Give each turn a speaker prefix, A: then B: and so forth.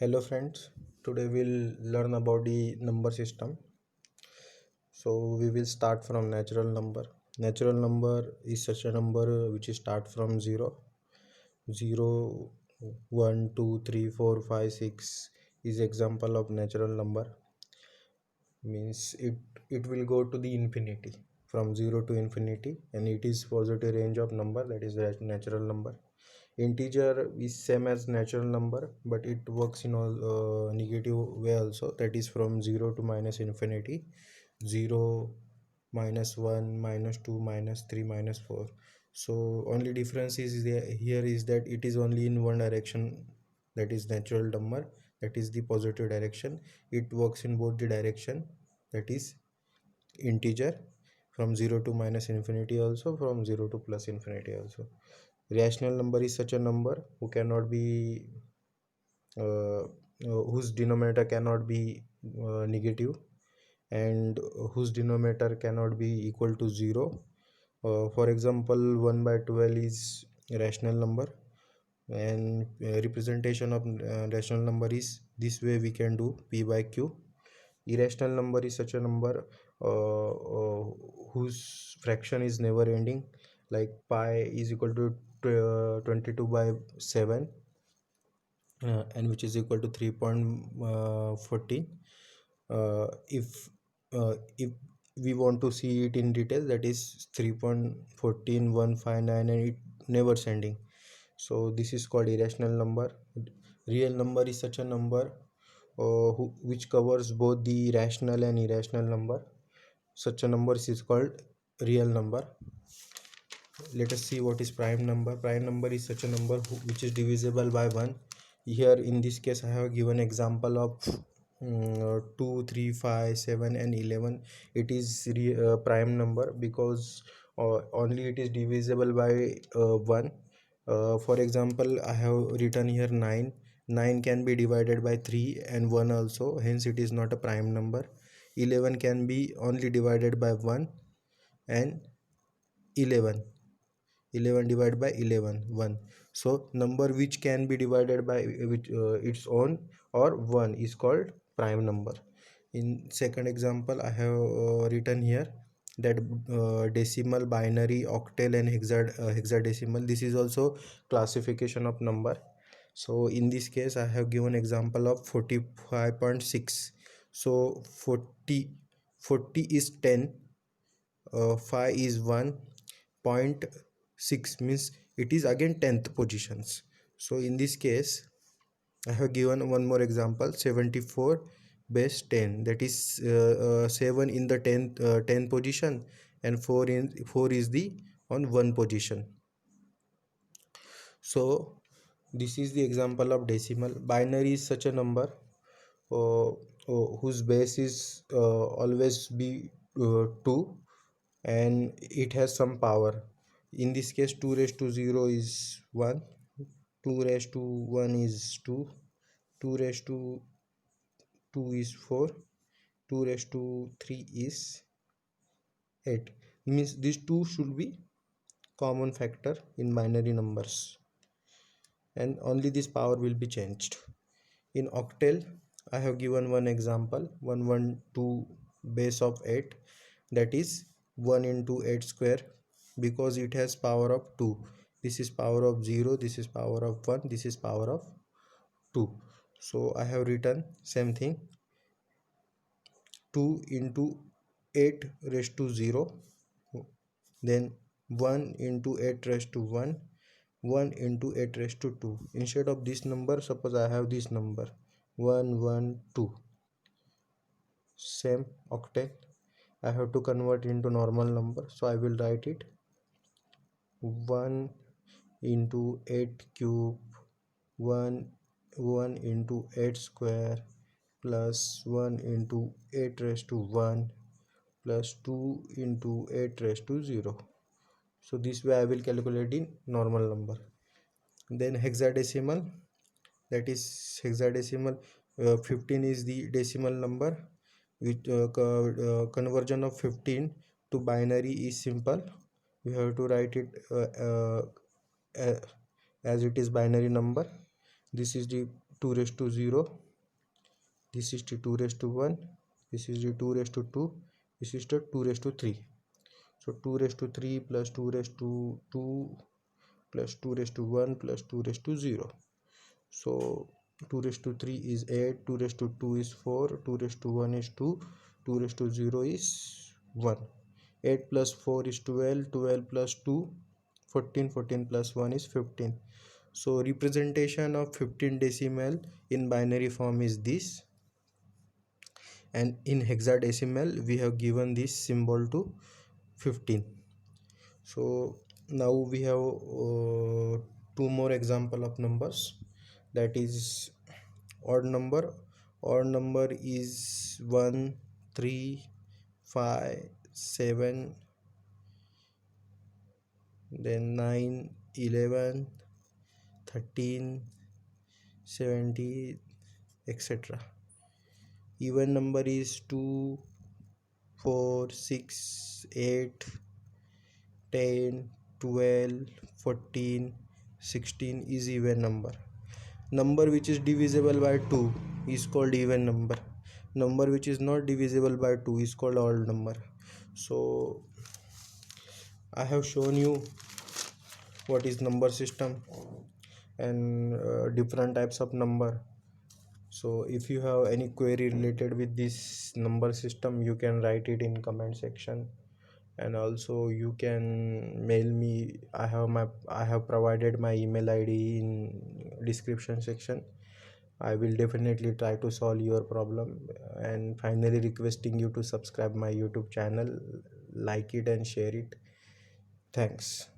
A: Hello friends, today we'll learn about the number system. So we will start from natural number. Natural number is such a number which start from 0. 0, 1, 2, 3, 4, 5, 6 is example of natural number. Means it will go to the infinity from 0 to infinity, and it is positive range of number, that is the natural number. Integer is same as natural number, but it works in all negative way also, that is from 0 to minus infinity. 0, minus 1, minus 2, minus 3, minus 4. So only difference is there here is that it is only in one direction, that is natural number, that is the positive direction. It works in both the direction, that is integer, from 0 to minus infinity also, from 0 to plus infinity also. Rational number is such a number who cannot be whose denominator cannot be negative, and whose denominator cannot be equal to 0. For example, 1 by 12 is a rational number, and representation of rational number is this way we can do: p by q. Irrational number is such a number whose fraction is never ending, like pi is equal to 22 by 7, and which is equal to 3.14. If we want to see it in detail, that is 3.14159, and it never ending. So this is called irrational number. Real number is such a number which covers both the rational and irrational number. Such a number is called real number. Let us see what is prime number. Prime number is such a number which is divisible by 1. Here in this case I have given example of 2, 3, 5, 7 and 11. It is prime number because only it is divisible by 1. For example, I have written here 9. 9 can be divided by 3 and 1 also, hence it is not a prime number. 11 can be only divided by 1 and 11. 11 divided by 11, 1. So number which can be divided by its own or 1 is called prime number. In second example I have written here that decimal, binary, octal and hexadecimal, this is also classification of number. So in this case I have given example of 45.6. so 40 is 10, 5 is 1, 0.6 means it is again 10th positions. So in this case I have given one more example, 74 base 10, that is 7 in the 10th position, and 4 is the on 1 position. So this is the example of decimal. Binary is such a number whose base is always be 2, and it has some power. In this case 2 raised to 0 is 1, 2 raised to 1 is 2, 2 raised to 2 is 4, 2 raised to 3 is 8. Means these two should be common factor in binary numbers, and only this power will be changed. In octal I have given one example, 112 base of 8, that is 1 into 8 square, because it has power of 2. This is power of 0, this is power of 1, this is power of 2. So I have written same thing, 2 into 8 raised to 0, then 1 into 8 raised to 1, 1 into 8 raised to 2. Instead of this number, suppose I have this number 112. Same octal I have to convert into normal number, so I will write it 1 into 8 cube, 1 into 8 square, plus 1 into 8 raised to 1, plus 2 into 8 raised to 0. So this way I will calculate in normal number. Then hexadecimal, that is hexadecimal, 15 is the decimal number, which conversion of 15 to binary is simple. We have to write it as it is binary number. This is the 2 raised to 0, this is the 2 raised to 1, this is the 2 raised to 2, this is the 2 raised to 3. So 2 raised to 3 plus 2 raised to 2 plus 2 raised to 1 plus 2 raised to 0. So 2 raised to 3 is 8, 2 raised to 2 is 4, 2 raised to 1 is 2, 2 raised to 0 is 1. 8 plus 4 is 12, 12 plus 2 14, 14 plus 1 is 15. So representation of 15 decimal in binary form is this, and in hexadecimal we have given this symbol to 15. So now we have two more example of numbers, that is odd number is 1, 3, 5, 7, then 9, 11, 13, 17, etc. Even number is 2, 4, 6, 8, 10, 12, 14, 16 is even number. Number which is divisible by 2 is called even number. Number which is not divisible by 2 is called odd number. So I have shown you what is number system and different types of number. So if you have any query related with this number system, you can write it in comment section, and also you can mail me. I have provided my email ID in description section. I will definitely try to solve your problem, and finally requesting you to subscribe my YouTube channel, like it and share it. Thanks.